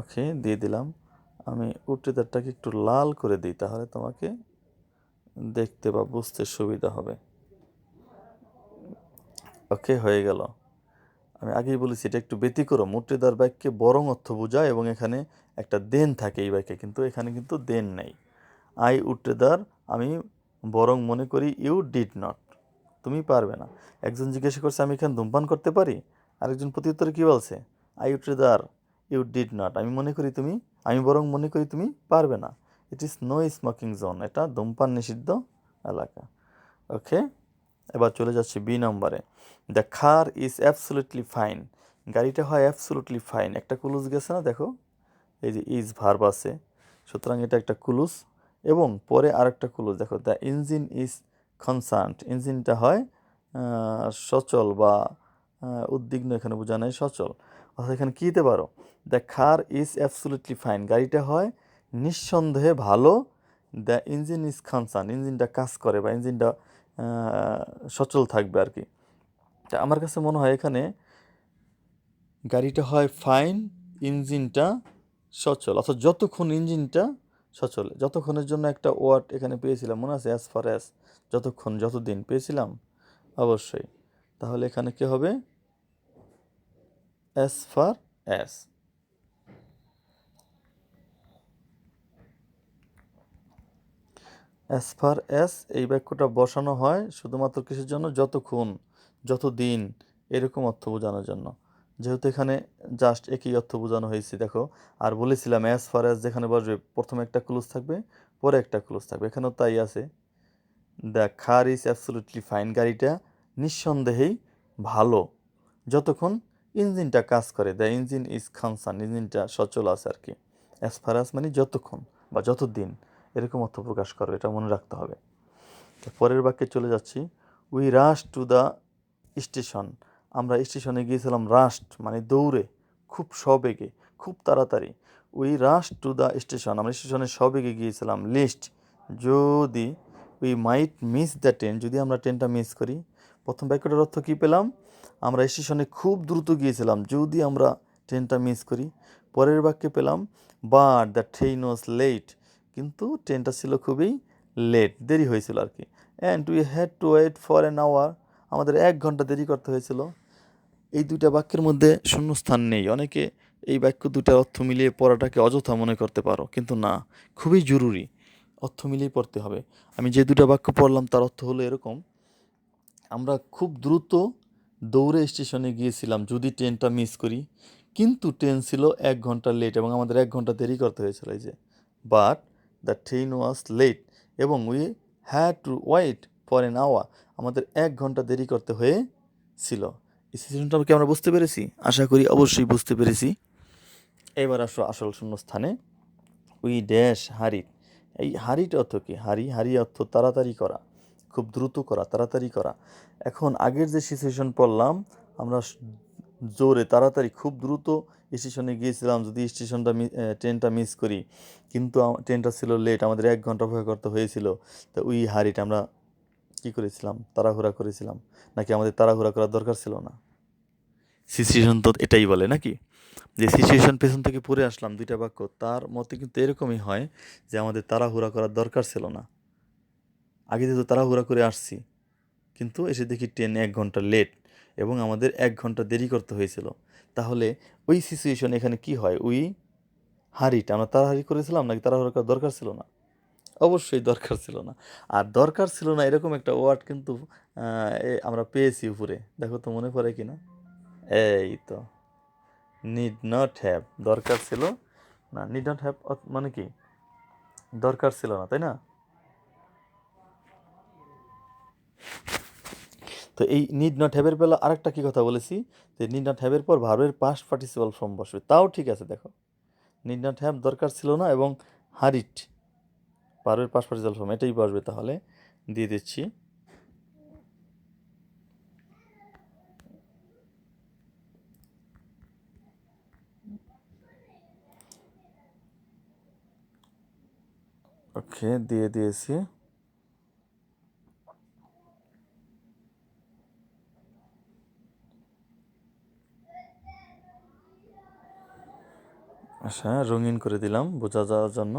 ওকে দিয়ে দিলাম। আমি উড রেদারটাকে একটু লাল করে দিই, তাহলে তোমাকে দেখতে বা বুঝতে সুবিধা হবে। ওকে, হয়ে গেল। আমি আগেই বলেছি এটা একটু ব্যতিক্রম, উড রেদার বাক্যে বরং অর্থ বোঝায় এবং এখানে একটা দেন থাকে এই বাক্যে, কিন্তু এখানে কিন্তু দেন নেই। আই উড রেদার, আমি বরং মনে করি, ইউ ডিড নট, তুমি পারবে না। একজন জিজ্ঞাসা করছে, আমি এখানে ধূমপান করতে পারি? আরেকজন প্রত্যুত্তরে কী বলছে, I would rather you did not, আমি বরং মনে করি তুমি পারবে না। It is no smoking zone, এটা ধূমপান নিষিদ্ধ এলাকা। ওকে, এবার চলে যাচ্ছি বি নম্বরে। The car is absolutely fine, গাড়িটা হয় অ্যাবসোলিউটলি ফাইন, একটা ক্লুজ গেছে না, দেখো এই যে ইজ ভার্ব আছে, সুতরাং এটা একটা ক্লুজ। এবং পরে আরেকটা ক্লুজ দেখো, দ্য ইঞ্জিন ইজ কনসার্নড, ইঞ্জিনটা হয় সচল বা উদ্বিগ্ন এখানে বোঝা নাই, সচল। অর্থাৎ এখানে কী দিতে পারো, the car is absolutely fine, গাড়িটা হয় নিঃসন্দেহে ভালো। দ্য ইঞ্জিন ইজ কনসার্ন, ইঞ্জিনটা কাজ করে বা ইঞ্জিনটা সচল থাকবে আর কি। তা আমার কাছে মনে হয় এখানে গাড়িটা হয় ফাইন, ইঞ্জিনটা সচল, অর্থাৎ যতক্ষণ ইঞ্জিনটা সচল। যতক্ষণের জন্য একটা ওয়ার্ড এখানে পেয়েছিলাম, মনে আছে, অ্যাজ ফার অ্যাজ, যতক্ষণ, যতদিন পেয়েছিলাম অবশ্যই। তাহলে এখানে কি হবে, as far as. As far as এই বাক্যটা বসানো হয় শুধুমাত্র কিসের জন্য, যতক্ষণ, যতদিন, এরকম অর্থ বোঝানোর জন্য। যেহেতু এখানে জাস্ট একই অর্থ বোঝানো হয়েছে দেখো। আর বলেছিলাম অ্যাজ ফার অ্যাজ যেখানে বসবে প্রথমে একটা ক্লোজ থাকবে, পরে একটা ক্লোজ থাকবে, এখানেও তাই আছে। The car is absolutely fine, গাড়িটা নিঃসন্দেহেই ভালো যতক্ষণ ইঞ্জিনটা কাজ করে। দ্য ইঞ্জিন ইজ কনসার্ন, ইঞ্জিনটা সচল আছে আর কি। অ্যাজ ফার অ্যাজ মানে যতক্ষণ বা যতদিন, এরকম অর্থ প্রকাশ করবে, এটা মনে রাখতে হবে। পরের বাক্যে চলে যাচ্ছি। We rush to the station, আমরা স্টেশনে গিয়েছিলাম, রাস্ট মানে দৌড়ে, খুব সবেগে, খুব তাড়াতাড়ি। We rush to the station, আমরা স্টেশনে সবেগে গিয়েছিলাম। লিস্ট যদি, we might miss the train, যদি আমরা ট্রেনটা মিস করি। প্রথম বাক্যটার অর্থ কী পেলাম, আমরা স্টেশনে খুব দ্রুত গিয়েছিলাম যদি আমরা ট্রেনটা মিস করি। পরের বাক্যে পেলাম but the train was late, কিন্তু ট্রেনটা ছিল খুবই লেট, দেরি হয়েছিল আর কি। And we had to wait for an hour, আমাদের 1 ঘন্টা দেরি করতে হয়েছিল। এই দুইটা বাক্যের মধ্যে শূন্যস্থান নেই। অনেকে এই বাক্য দুটার অর্থ মিলিয়ে পড়াটাকে অযথা মনে করতে পারো, কিন্তু না, খুবই জরুরি, অর্থ মিলিয়ে পড়তে হবে। আমি যে দুটা বাক্য পড়লাম তার অর্থ হলো এরকম, আমরা খুব দ্রুত দৌড়ে স্টেশনে গিয়েছিলাম যদি ট্রেনটা মিস করি, কিন্তু ট্রেন ছিল 1 ঘন্টা লেট এবং আমাদের 1 ঘন্টা দেরি করতে হয়েছিল। এই যে but the train was late এবং we had to wait for an hour, আমাদের 1 ঘন্টা দেরি করতে হয়েছিল। এই সিচুয়েশনটা কি আমরা বুঝতে পেরেছি? আশা করি অবশ্যই বুঝতে পেরেছি। এবার আসো আসল শূন্যস্থানে। উই ড্যাশ হারিড, এই হারিড অর্থ কি, হারি অর্থ তাড়াতাড়ি করা, খুব দ্রুত করা, তাড়াতাড়ি করা। এখন আগের যে সিচুয়েশন পড়লাম, আমরা জোরে তাড়াতাড়ি খুব দ্রুত স্টেশনে গিয়েছিলাম যদি স্টেশনটা ট্রেনটা মিস করি, কিন্তু ট্রেনটা ছিল লেট, আমাদের 1 ঘন্টা অপেক্ষা করতে হয়েছিল। তো উই হারিড, আমরা কী করেছিলাম, তাড়াহুড়া করেছিলাম, নাকি আমাদের তাড়াহুড়া করার দরকার ছিল না? সিচুয়েশন তো এটাই বলে নাকি, যে সিচুয়েশন পেছন থেকে পড়ে আসলাম দুইটা বাক্য, তার মতে কিন্তু এরকমই হয় যে আমাদের তাড়াহুড়া করার দরকার ছিল না। আগে যেহেতু তাড়াহুড়া করে আসছি, কিন্তু এসে দেখি ট্রেন 1 ঘন্টা লেট এবং আমাদের 1 ঘন্টা দেরি করতে হয়েছিল। তাহলে ওই সিচুয়েশন এখানে কি হয়, উই হারিট, আমরা তাড়াহাড়ি করেছিলাম নাকি তাড়াহুড়া করার দরকার ছিল না? অবশ্যই দরকার ছিল না। আর দরকার ছিল না এরকম একটা ওয়ার্ড কিন্তু আমরা পেয়েছি উপরে, দেখো তো মনে পড়ে কিনা। এই তো নিড নট হ্যাভ, দরকার ছিল না। নিড নট হ্যাভ মানে কি, দরকার ছিল না, তাই না? তো এই নিড নট হ্যাভের বেলা আরেকটা কি কথা বলেছি, যে নিড নট হ্যাভের পর ভার্বের পাস্ট পার্টিসিপাল ফর্ম বসবে, তাও ঠিক আছে। দেখো নিড নট হ্যাভ দরকার ছিল না এবং হারিট ভার্বের পাস্ট পার্টিসিপাল ফর্ম, এটাই বসবে। তাহলে দিয়ে দিচ্ছি। ওকে, দিয়ে দিয়েছি। আচ্ছা, রঙিন করে দিলাম বোঝা যাওয়ার জন্য।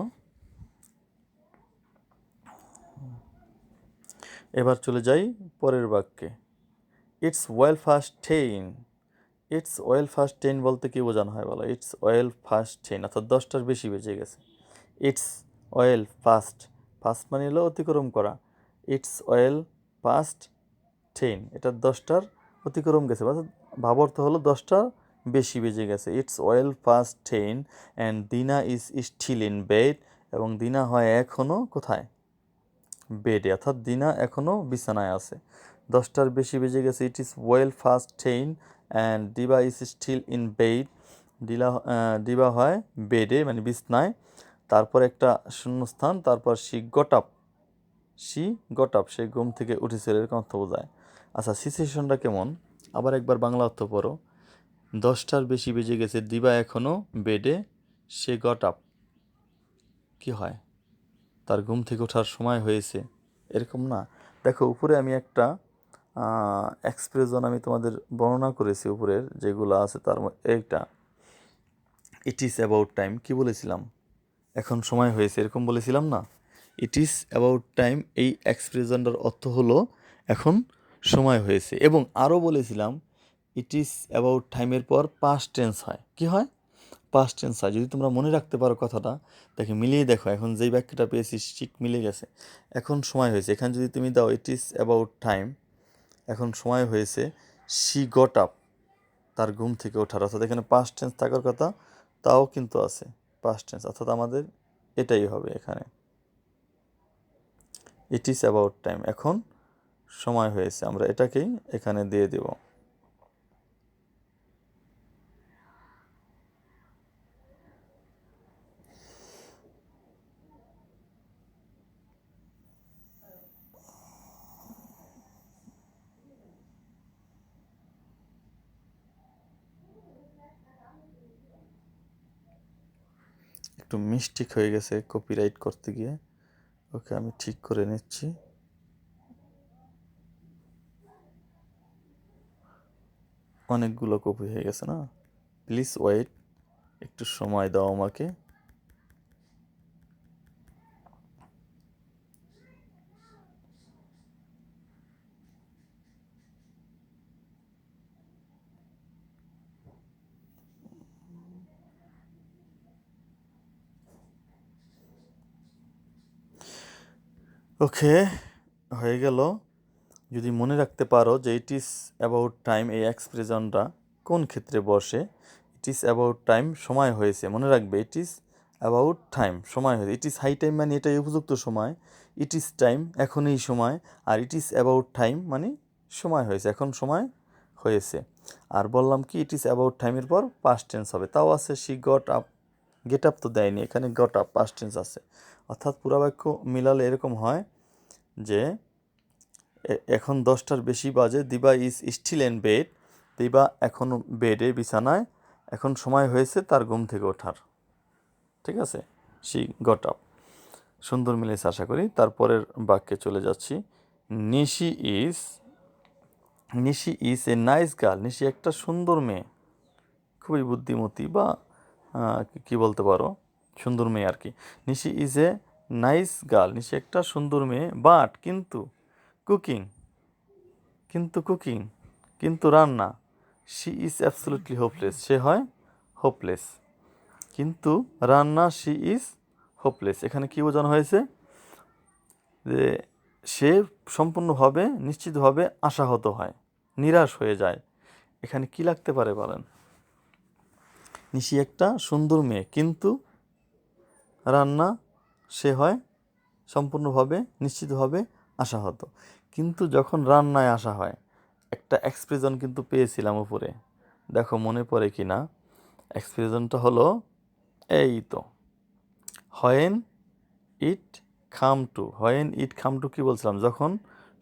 এবার চলে যাই পরের বাক্যে। It's well fast ten, it's well fast ten বলতে কি বোঝানো হয় বলো? ইটস ওয়েল ফাস্ট টেন, অর্থাৎ 10টার বেশি বেজে গেছে। ইটস ওয়েল ফাস্ট, ফাস্ট মানে হলো অতিক্রম করা। ইটস ওয়েল ফাস্ট টেন, এটা 10টার অতিক্রম গেছে, অর্থাৎ ভাব অর্থ হলো 10টার বেশি বেজে গেছে। It's well fast ten and দিনা ইজ স্টিল ইন বেড, এবং দিনা হয় এখনও কোথায়? বেডে, অর্থাৎ দিনা এখনও বিছানায় আছে। 10টার বেশি বেজে গেছে। It is well fast ten and দিবা ইজ স্টিল ইন বেড, দিবা হয় বেডে মানে বিছনায়, তারপর একটা শূন্যস্থান, তারপর শি গট আপ, সে ঘুম থেকে উঠেছিল, এরকম অর্থ বোঝায়। আচ্ছা, সিচুয়েশনটা কেমন? আবার একবার বাংলা অর্থ পড়ো। 10টার বেশি বেজে গেছে, দিবা এখনও বেডে, সে গট আপ। কী হয়? তার ঘুম থেকে ওঠার সময় হয়েছে, এরকম না? দেখো উপরে আমি একটা এক্সপ্রেশন আমি তোমাদের বর্ণনা করেছি উপরের যেগুলো আছে তার এইটা ইট ইজ অ্যাবাউট টাইম। কী বলেছিলাম? এখন সময় হয়েছে, এরকম বলেছিলাম না? ইট ইজ অ্যাবাউট টাইম, এই এক্সপ্রেশনটার অর্থ হলো এখন সময় হয়েছে। এবং আরও বলেছিলাম ইট ইজ অ্যাবাউট টাইমের পর পাস্ট টেন্স হয়। কি হয়? পাস্ট টেন্স হয়। যদি তোমরা মনে রাখতে পারো কথাটা, দেখে মিলিয়ে দেখো, এখন যেই বাক্যটা পেয়েছি ঠিক মিলে গেছে। এখন সময় হয়েছে, এখানে যদি তুমি দাও ইট ইজ অ্যাবাউট টাইম, এখন সময় হয়েছে, শি গট আপ, তার ঘুম থেকে ওঠার, অর্থাৎ এখানে পাস্ট টেন্স থাকার কথা, তাও কিন্তু আছে পাস্ট টেন্স, অর্থাৎ আমাদের এটাই হবে এখানে। ইট ইজ অ্যাবাউট টাইম, এখন সময় হয়েছে, আমরা এটাকেই এখানে দিয়ে দেব। একটু মিস্টেক হয়ে গেছে কপিরাইট করতে গিয়ে, ওকে আমি ঠিক করে নিচ্ছি। অনেকগুলো কপি হয়ে গেছে না? প্লিজ ওয়েট, একটু সময় দাও আমাকে। ওকে, হয়ে গেল। যদি মনে রাখতে পারো যে ইট ইজ অ্যাবাউট টাইম এই এক্সপ্রেশনটা কোন ক্ষেত্রে বসে, ইট ইজ অ্যাবাউট টাইম সময় হয়েছে, মনে রাখবে ইট ইজ অ্যাবাউট টাইম সময় হয়েছে। ইট ইজ হাই টাইম মানে এটাই উপযুক্ত সময়, ইট ইজ টাইম এখন এই সময়, আর ইট ইজ অ্যাবাউট টাইম মানে সময় হয়েছে, এখন সময় হয়েছে। আর বললাম কি ইট ইজ অ্যাবাউট টাইমের পর পাস্ট টেন্স হবে, তাও আছে she got up, get up তো দেয়নি, এখানে গট আপ পাস্ট টেন্স আছে। অর্থাৎ পুরা বাক্য মিলালে এরকম হয় যে এখন 10টার বেশি বাজে, দিবা ইজ স্টিল ইন বেড, দিবা এখনও বেডে বিছানায়, এখন সময় হয়েছে তার ঘুম থেকে ওঠার। ঠিক আছে, শি গট আপ। সুন্দর মিলেছে আশা করি। তারপরের বাক্যে চলে যাচ্ছি। Nishi is, Nishi is a nice girl, Nishi একটা সুন্দর মেয়ে, খুবই বুদ্ধিমতী বা কি বলতে পারো, সুন্দর মেয়ে আর কি। নিশি is a nice girl, Nishi একটা সুন্দর মেয়ে, বাট কিন্তু, কুকিং, কিন্তু কুকিং, কিন্তু রান্না, শি ইজ অ্যাবসলিউটলি হোপলেস, সে হয় হোপলেস। কিন্তু রান্না, শি ইজ হোপলেস, এখানে কী বোঝানো হয়েছে? যে সে সম্পূর্ণভাবে নিশ্চিতভাবে আশাহত হয়, নিরাশ হয়ে যায়। এখানে কি লাগতে পারে বলেন? নিশি একটা সুন্দর মেয়ে, কিন্তু রান্না, সে হয় সম্পূর্ণভাবে নিশ্চিতভাবে আশাহত। কিন্তু যখন রান্নায় আসা হয়, একটা এক্সপ্রেশন কিন্তু পেয়েছিলাম উপরে, দেখো মনে পড়ে কি না? এক্সপ্রেশনটা হলো এই তো, when it come to, when it come to কী বলছিলাম? যখন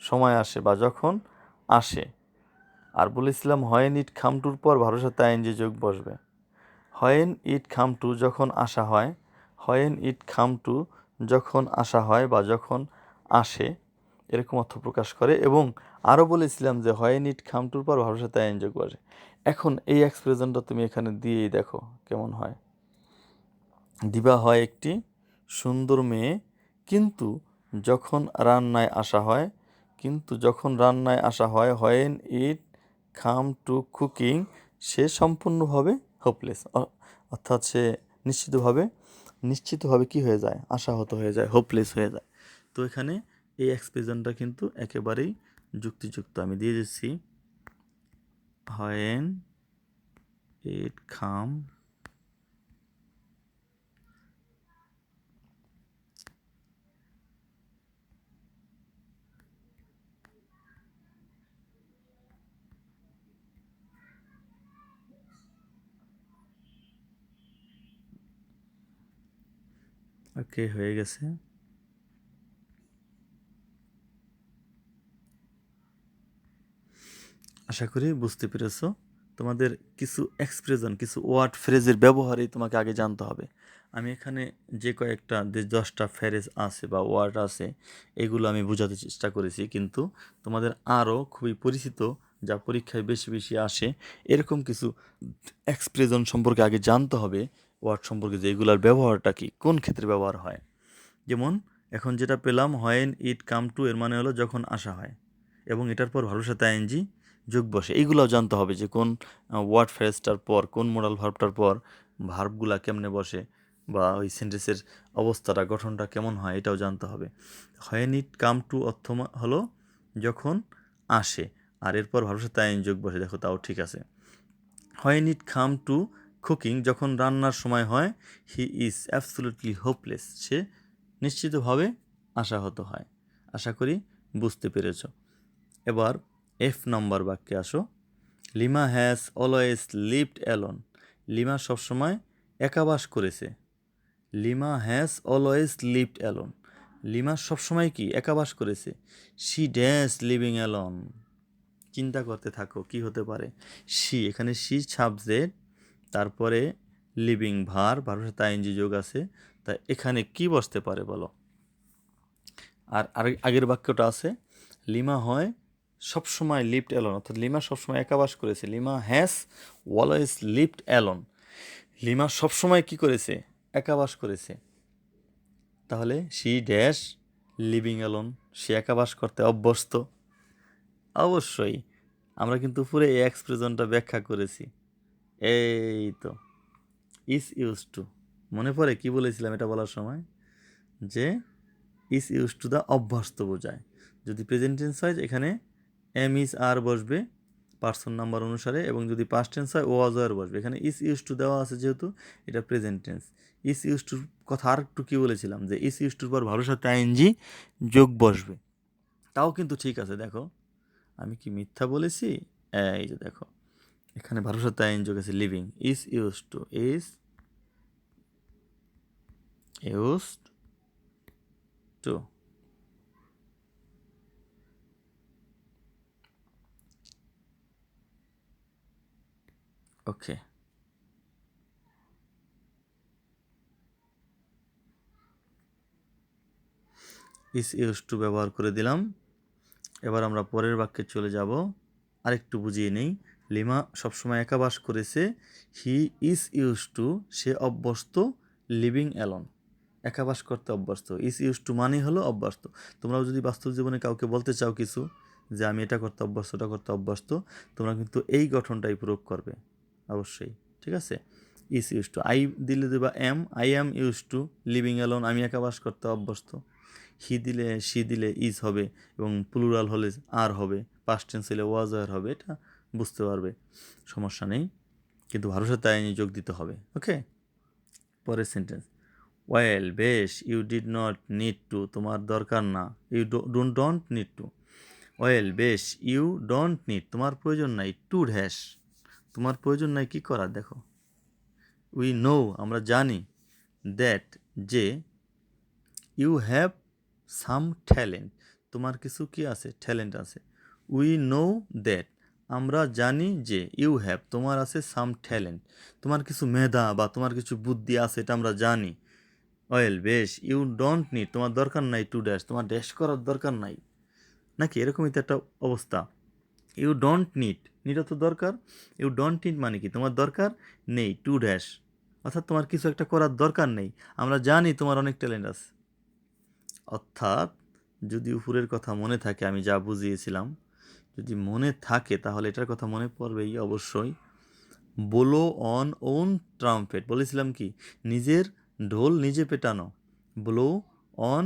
সময় আসে বা যখন আসে। আর বলেছিলাম হোয়েন ইট কাম টুর পর ভালোর সাথে আইএনজি যোগ বসবে। হোয়েন ইট কাম টু যখন আসা হয়, হোয়েন ইট কাম টু যখন আসা হয় বা যখন আসে, এরকম অর্থ প্রকাশ করে। এবং আরও বলেছিলাম যে হোয়েন ইট কাম টুর পর ভালোর সাথে আইএনজি যোগ বসে। এখন এই এক্সপ্রেশনটা তুমি এখানে দিয়েই দেখো কেমন হয়। দিবা হয় একটি সুন্দর মেয়ে, কিন্তু যখন রান্নায় আসা হয়, কিন্তু যখন রান্নায় আসা হয়, when it come to cooking, সে সম্পূর্ণভাবে হোপলেস, অর্থাৎ সে নিশ্চিতভাবে কী হয়ে যায়? আশাহত হয়ে যায়, হোপলেস হয়ে যায়। তো এখানে এই এক্সপ্রেশনটা কিন্তু একেবারেই যুক্তিযুক্ত। আমি দিয়ে দিচ্ছি, হোয়েন ইট কাম, ওকে হয়ে গেছে। আশা করি বুঝতে পেরেছো। তোমাদের কিছু এক্সপ্রেশন, কিছু ওয়ার্ড ফ্রেজের ব্যবহারই তোমাকে আগে জানতে হবে। আমি এখানে যে কয়েকটা 10টা ফ্রেজ আছে বা ওয়ার্ড আছে, এগুলো আমি বোঝাতে চেষ্টা করেছি, কিন্তু তোমাদের আরও খুবই পরিচিত, যা পরীক্ষায় বেশি বেশি আসে, এরকম কিছু এক্সপ্রেশন সম্পর্কে আগে জানতে হবে, ওয়ার্ড সম্পর্কে, যে এগুলোর ব্যবহারটা কি, কোন ক্ষেত্রে ব্যবহার হয়। যেমন এখন যেটা পেলাম, হোয়েন ইট কাম টু, এর মানে হলো যখন আসা হয়, এবং এটার পর ভালোর সাথে আইএনজি যোগ বসে। এইগুলোও জানতে হবে যে কোন ওয়ার্ড ফ্রেজটার পর, কোন মোডাল ভার্বটার পর ভার্বগুলা কেমনে বসে, বা ওই সেন্টেন্সের অবস্থাটা, গঠনটা কেমন হয়, এটাও জানতে হবে। হোয়েন ইট কাম টু অর্থ হলো যখন আসে, আর এরপর ভালোর সাথে আইএনজি যোগ বসে, দেখো তাও ঠিক আছে। When it come to cooking, যখন রান্নার সময় হয়, হি ইজ অ্যাবসলিউটলি হোপলেস, সে নিশ্চিতভাবে আশাহত হয়। আশা করি বুঝতে পেরেছ। এবার এফ নম্বর বাক্যে আসো। Lima has always lived alone, lima সবসময় একাবাস করেছে। Lima has always lived alone, lima সবসময় কি একাবাস করেছে। শি ড্যাশ লিভিং অ্যালোন, চিন্তা করতে থাকো কি হতে পারে। শি, এখানে শি সাবজেক্ট, তারপরে লিভিং ভার্বের সাথে আইএনজি যোগ আছে, তা এখানে কি বসতে পারে বলো। আর আগের বাক্যটা আছে, লিমা হয় সবসময় লিভড অ্যালোন, অর্থাৎ লিমা সবসময় একাবাস করেছে। Lima has always lived alone, lima সবসময় কি করেছে, একাবাস করেছে। তাহলে শি ড্যাশ লিভিং অ্যালোন, সে একাবাস করতে অভ্যস্ত। অবশ্যই আমরা কিন্তু পুরো এই এক্সপ্রেশনটা ব্যাখ্যা করেছি। এই তো ইজ ইউজ টু, মনে পড়ে কি বলেছিলাম এটা বলার সময়, যে ইজ ইউজ টু দ্য অভ্যস্ত বোঝায়। যদি প্রেজেন্ট টেন্স হয় এখানে এম ইজ আর বসবে পার্সন নাম্বার অনুসারে, এবং যদি পাস্ট টেন্স হয় ও ওয়াজ ওয়ার বসবে। এখানে ইজ ইউজ টু দেওয়া আছে যেহেতু এটা প্রেজেন্ট টেন্স। ইজ ইউজ টুর কথা আর একটু কী বলেছিলাম, যে ইজ ইউজ টুর পর ভালোর সাথে আইএনজি যোগ বসবে। তাও কিন্তু ঠিক আছে, দেখো আমি কি মিথ্যা বলেছি। এই যে দেখো এখানে ভালোর সাথে আইএনজি যোগ আছে, living, is use two, is used to. Okay, is use to ব্যবহার করে দিলাম। এবার আমরা পরের বাক্যে চলে যাব, আরেকটু বুঝিয়ে নেই। লিমা সবসময় একা বাস করেছে, হি ইজ ইউজ টু, সে অভ্যস্ত, লিভিং অ্যালোন, একা বাস করতে অভ্যস্ত। ইজ ইউজ টু মানে হলো অভ্যস্ত। তোমরাও যদি বাস্তব জীবনে কাউকে বলতে চাও কিছু, যে আমি এটা করতে অভ্যস্ত, ওটা করতে অভ্যস্ত, তোমরা কিন্তু এই গঠনটাই প্রয়োগ করবে অবশ্যই, ঠিক আছে। ইজ ইউজ টু, আই দিলে দেবা am, I am use to living alone, আমি একা বাস করতে অভ্যস্ত। হি দিলে সি দিলে ইজ হবে, এবং প্লুরাল হলে আর হবে, পাস্ট টেন্স হলে ওয়াজ আর হবে, এটা বুঝতে পারবে, সমস্যা নেই। কিন্তু ভালোর সাথে আইনি যোগ দিতে হবে। ওকে, পরের সেন্টেন্স, ওয়েল বেশ, you did not need to, তোমার দরকার না, you don't need to. Well বেশ, ইউ ডোন্ট নিড, তোমার প্রয়োজন নাই, টু ড্যাশ, তোমার প্রয়োজন নাই কি করার, দেখো উই নো, আমরা জানি, দ্যাট, যে, ইউ হ্যাভ সাম ট্যালেন্ট, তোমার কিছু কি আছে, ট্যালেন্ট আছে। উই নো দ্যাট, আমরা জানি যে, ইউ হ্যাভ, তোমার আছে, সাম ট্যালেন্ট, তোমার কিছু মেধা বা তোমার কিছু বুদ্ধি আছে, এটা আমরা জানি। ওয়েল বেশ, ইউ ডোন্ট নিড, তোমার দরকার নাই, টু ড্যাশ, তোমার ড্যাশ করার দরকার নাই, নাকি এরকমই তো একটা অবস্থা। ইউ ডোন্ট নিড, নিডও তো দরকার, ইউ ডোন্ট নিড মানে কি, তোমার দরকার নেই, টু ড্যাশ, অর্থাৎ তোমার কিছু একটা করার দরকার নেই, আমরা জানি তোমার অনেক ট্যালেন্ট আছে। অর্থাৎ যদি উপরের কথা মনে থাকে, আমি যা বুঝিয়েছিলাম যদি মনে থাকে, তাহলে এটার কথা মনে পড়বেই অবশ্যই। ব্লো অন ওন ট্রাম্পেট, বলেছিলাম কি, নিজের ঢোল নিজে পেটানো। ব্লো অন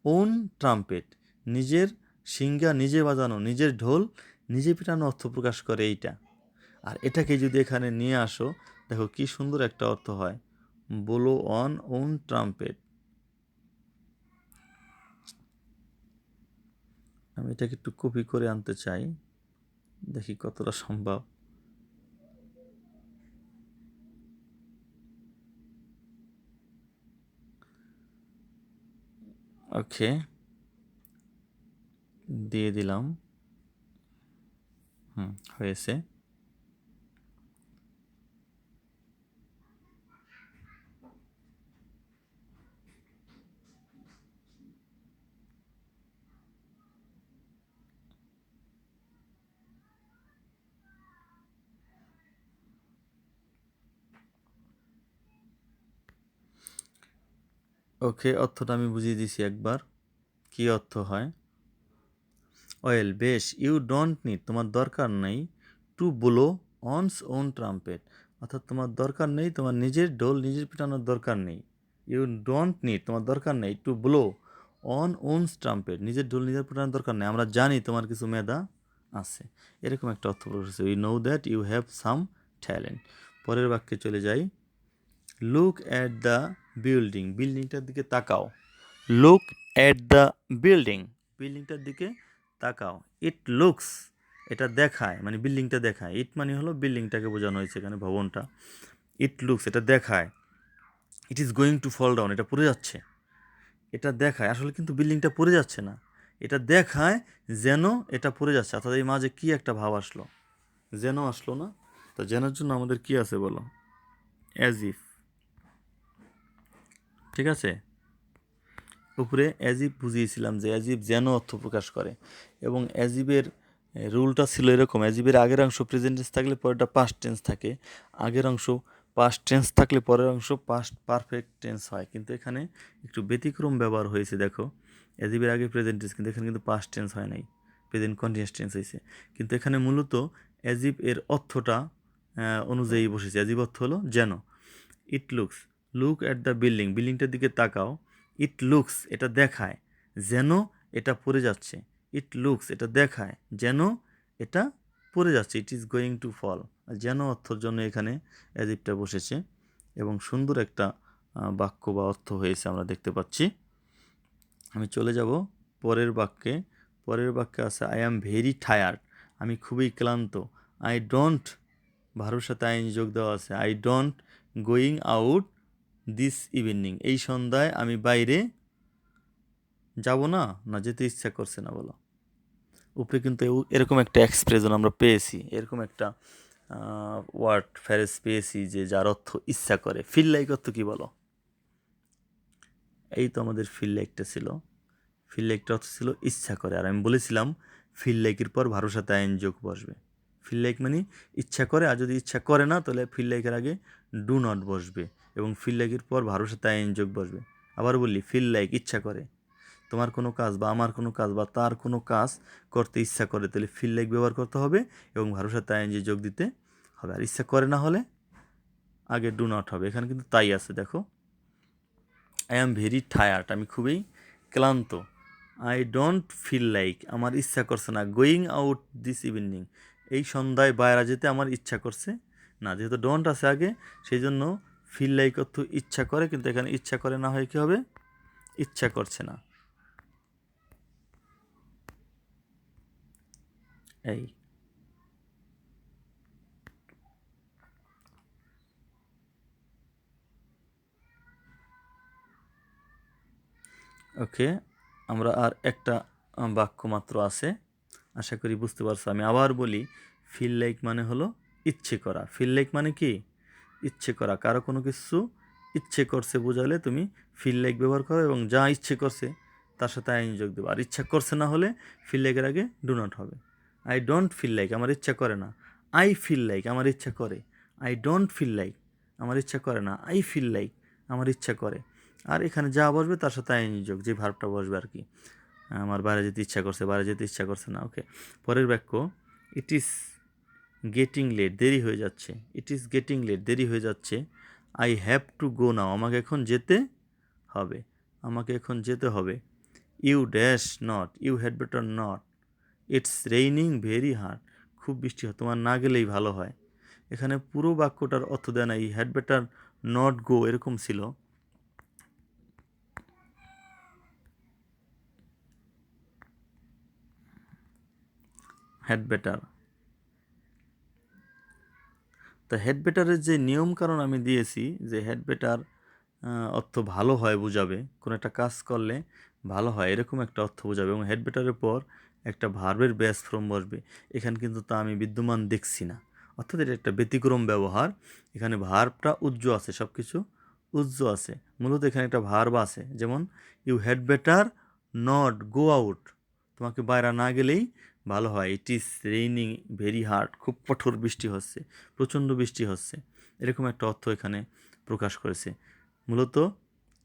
ওন ট্রাম্পেট, নিজের সিঙ্গা নিজে বাজানো, নিজের ঢোল নিজে পেটানো অর্থ প্রকাশ করে এইটা। আর এটাকে যদি এখানে নিয়ে আসো, দেখো কি সুন্দর একটা অর্থ হয়, ব্লো অন ওন ট্রাম্পেট। আমি এটাকে একটু কপি করে আনতে চাই, দেখি কতটা সম্ভব। ওকে, দিয়ে দিলাম। হয়েছে। ওকে, অর্থটা আমি বুঝিয়ে দিছি একবার, কি অর্থ হয়। ওয়েল, বেশ, ইউ ডোন্ট নিড, তোমার দরকার নেই, to blow one's own trumpet, অর্থাৎ তোমার দরকার নেই, তোমার নিজের ঢোল নিজের পিটানোর দরকার নেই। ইউ ডোন্ট নিড, তোমার দরকার নেই, to blow on one's trumpet, নিজের ঢোল নিজের পিটানোর দরকার নেই, আমরা জানি তোমার কিছু মেধা আছে, এরকম একটা অর্থ প্রকাশ হচ্ছে। We know that you have some talent. পরের বাক্যে চলে যাই। লুক অ্যাট দ্য বিল্ডিং, বিল্ডিংটার দিকে তাকাও। লুক অ্যাট দ্য বিল্ডিং, বিল্ডিংটার দিকে তাকাও। ইট লুকস, এটা দেখায়, মানে বিল্ডিংটা দেখায়। ইট মানে হলো বিল্ডিংটাকে বোঝানো হয়েছে এখানে, ভবনটা। ইট লুকস, এটা দেখায়। It is going to fall down, এটা পড়ে যাচ্ছে। এটা দেখায়, আসলে কিন্তু বিল্ডিংটা পড়ে যাচ্ছে না, এটা দেখায় যেন এটা পড়ে যাচ্ছে। অর্থাৎ এই মাঝে কি একটা ভাব আসলো, যেন আসলো না? তো যেনর জন্য আমাদের কি আছে বলো? As if. ঠিক আছে, উপরে অ্যাজিব বুঝিয়েছিলাম যে অ্যাজিব যেন অর্থ প্রকাশ করে, এবং অ্যাজিবের রুলটা ছিল এরকম: অ্যাজিবের আগের অংশ প্রেজেন্ট টেন্স থাকলে পরেরটা পাস্ট টেন্স থাকে, আগের অংশ পাস্ট টেন্স থাকলে পরের অংশ পাস্ট পারফেক্ট টেন্স হয়। কিন্তু এখানে একটু ব্যতিক্রম ব্যবহার হয়েছে, দেখো, অ্যাজিবের আগে প্রেজেন্ট টেন্স, কিন্তু এখানে কিন্তু পাস্ট টেন্স হয় নাই, প্রেজেন্ট কন্টিনিউয়াস টেন্স হয়েছে। কিন্তু এখানে মূলত অ্যাজিব এর অর্থটা অনুযায়ী বসেছে। অ্যাজিব অর্থ হলো যেন। It looks, look at the building, বিল্ডিংটার দিকে তাকাও। ইট লুকস, এটা দেখায় যেন এটা পড়ে যাচ্ছে। ইট লুকস, এটা দেখায় যেন এটা পড়ে যাচ্ছে। It is going to fall, যেন অর্থর জন্য এখানে অ্যাজিবটা বসেছে, এবং সুন্দর একটা বাক্য বা অর্থ হয়েছে আমরা দেখতে পাচ্ছি। আমি চলে যাব পরের বাক্যে। পরের বাক্যে আছে আই অ্যাম ভেরি টায়ার্ড, আমি খুবই ক্লান্ত। আই ডোন্ট, ভার্বের সাথে আইন যোগ দেওয়া আছে। I don't going out this evening, এই সন্ধ্যায় আমি বাইরে যাব না, না যেতে ইচ্ছা করছে না, বলো। উপরে কিন্তু এরকম একটা এক্সপ্রেশন আমরা পেয়েছি, এরকম একটা ওয়ার্ড ফ্রেজ পেয়েছি যে যার অর্থ ইচ্ছা করে। ফিল লাইক অর্থ কি বলো? এই তো আমাদের ফিল লাইকটা ছিল। ফিল লাইকটা অর্থ ছিল ইচ্ছা করে, আর আমি বলেছিলাম ফিল লাইকের পর ভার্বের সাথে আইন যোগ বসবে। ফিল লাইক মানে ইচ্ছা করে, আর যদি ইচ্ছা করে না তাহলে ফিল লাইকের আগে ডু নট বসবে, এবং ফিল লাইকের পর ভার্বের সাথে আইন যোগ বসবে। আবার বললি, ফিল লাইক ইচ্ছা করে, তোমার কোনো কাজ বা আমার কোনো কাজ বা তার কোনো কাজ করতে ইচ্ছা করে, তাহলে ফিল লাইক ব্যবহার করতে হবে এবং ভার্বের সাথে আইএনজি যোগ দিতে হবে। আর ইচ্ছা করে না হলে আগে ডু নট হবে। এখানে কিন্তু তাই আছে, দেখো, আই অ্যাম ভেরি টায়ার্ড, আমি খুবই ক্লান্ত। আই ডোন্ট ফিল লাইক, আমার ইচ্ছা করছে না, গোয়িং আউট দিস ইভিনিং, এই সন্ধ্যায় বাইরে যেতে আমার ইচ্ছা করছে না। যেহেতু ডোন্ট আছে আগে, সেই জন্য ফিল লাইক অর্থ ইচ্ছা করে, কিন্তু এখানে ইচ্ছা করে না হয় কী হবে? ইচ্ছা করছে না। এই ওকে, আমরা আর একটা বাক্য মাত্র আছে, আশা করি বুঝতে পারছো। আমি আবার বলি, ফিল লাইক মানে হলো ইচ্ছে করা। ফিল লাইক মানে কি? ইচ্ছে করা। কারো কোনো কিছু ইচ্ছে করছে বোঝালে তুমি ফিল লাইক ব্যবহার করো, এবং যা ইচ্ছে করছে তার সাথে আইন যোগ দেবো। আর ইচ্ছা করছে না হলে ফিল লাইকের আগে ডু নট হবে। আই ডোন্ট ফিল লাইক, আমার ইচ্ছা করে না। আই ফিল লাইক, আমার ইচ্ছা করে। আই ডোন্ট ফিল লাইক, আমার ইচ্ছা করে না। আই ফিল লাইক, আমার ইচ্ছা করে। আর এখানে যা বসবে তার সাথে আইন যোগ, যে ভার্বটা বসবে আর কি। আমার বাইরে যেতে ইচ্ছা করছে, বাইরে যেতে ইচ্ছা করছে না। ওকে, পরের বাক্য, ইট ইজ গেটিং লেট, দেরি হয়ে যাচ্ছে। ইট ইজ গেটিং লেট, দেরি হয়ে যাচ্ছে। I have to go now, আমাকে এখন যেতে হবে, আমাকে এখন যেতে হবে। You dash not, you had better not. It's raining very hard, খুব বৃষ্টি হয়, তোমার না গেলেই ভালো হয়। এখানে পুরো বাক্যটার অর্থ দেয় না, ই হ্যাড বেটার নট গো এরকম ছিল। হ্যাড বেটার, তা হেড বেটারের যে নিয়ম কারণ আমি দিয়েছি, যে হেড বেটার অর্থ ভালো হয় বোঝাবে, কোনো একটা কাজ করলে ভালো হয় এরকম একটা অর্থ বোঝাবে, এবং হেড বেটারের পর একটা ভার্বের বেস ফর্ম বসবে। এখানে কিন্তু তা আমি বিদ্যমান দেখছি না, অর্থাৎ এটা একটা ব্যতিক্রম ব্যবহার। এখানে ভার্বটা উজ্জ আছে, সব কিছু উজ্জ আছে। মূলত এখানে একটা ভার্ব আছে, যেমন you had better not go out, তোমাকে বাইরে না গেলেই ভালো হয়। It is raining very hard, খুব কঠোর বৃষ্টি হচ্ছে, প্রচণ্ড বৃষ্টি হচ্ছে, এরকম একটা অর্থ এখানে প্রকাশ করেছে। মূলত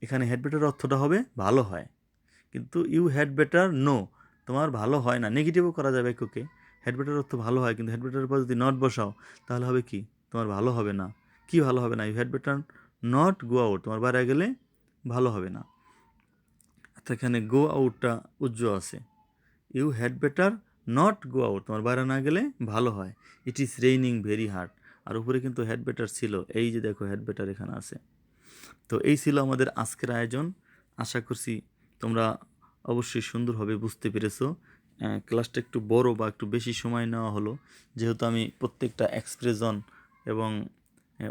এখানে হ্যাড বেটার অর্থটা হবে ভালো হয়, কিন্তু ইউ হ্যাড বেটার নো, তোমার ভালো হয় না। নেগেটিভও করা যাবে বাক্যকে, হ্যাড বেটার অর্থ ভালো হয়, কিন্তু হ্যাড বেটারের পর যদি নট বসাও তাহলে হবে কি, তোমার ভালো হবে না। কি ভালো হবে না? You had better not go out, তোমার বাইরে গেলে ভালো হবে না। তো এখানে গো আউটটা উজ্জ আছে। You had better not go out, তোমার বাইরে না গেলে ভালো হয়। It is raining very hard, আর উপরে কিন্তু হ্যাড বেটার ছিল, এই যে দেখো হ্যাড বেটার এখানে আছে। তো এই ছিল আমাদের আজকের আয়োজন। আশা করছি তোমরা অবশ্যই সুন্দরভাবে বুঝতে পেরেছো। ক্লাসটা একটু বড় বা একটু বেশি সময় নেওয়া হলো, যেহেতু আমি প্রত্যেকটা এক্সপ্রেশন এবং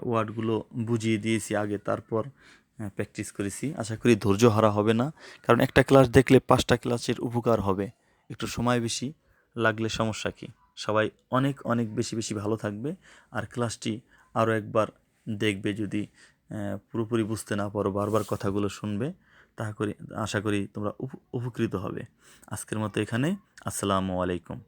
ওয়ার্ডগুলো বুঝিয়ে দিয়েছি আগে, তারপর প্র্যাকটিস করেছি। আশা করি ধৈর্য হারা হবে না, কারণ একটা ক্লাস দেখলে 5টা ক্লাসের উপকার হবে। একটু সময় বেশি লাগলে সমস্যা কি, সবাই অনেক অনেক বেশি বেশি ভালো থাকবে। আর ক্লাসটি আরও একবার দেখবে, যদি পুরোপুরি বুঝতে না পারো, বারবার কথাগুলো শুনবে, আশা করি তোমরা উপকৃত হবে। আজকের মতো এখানে, আসসালামু আলাইকুম।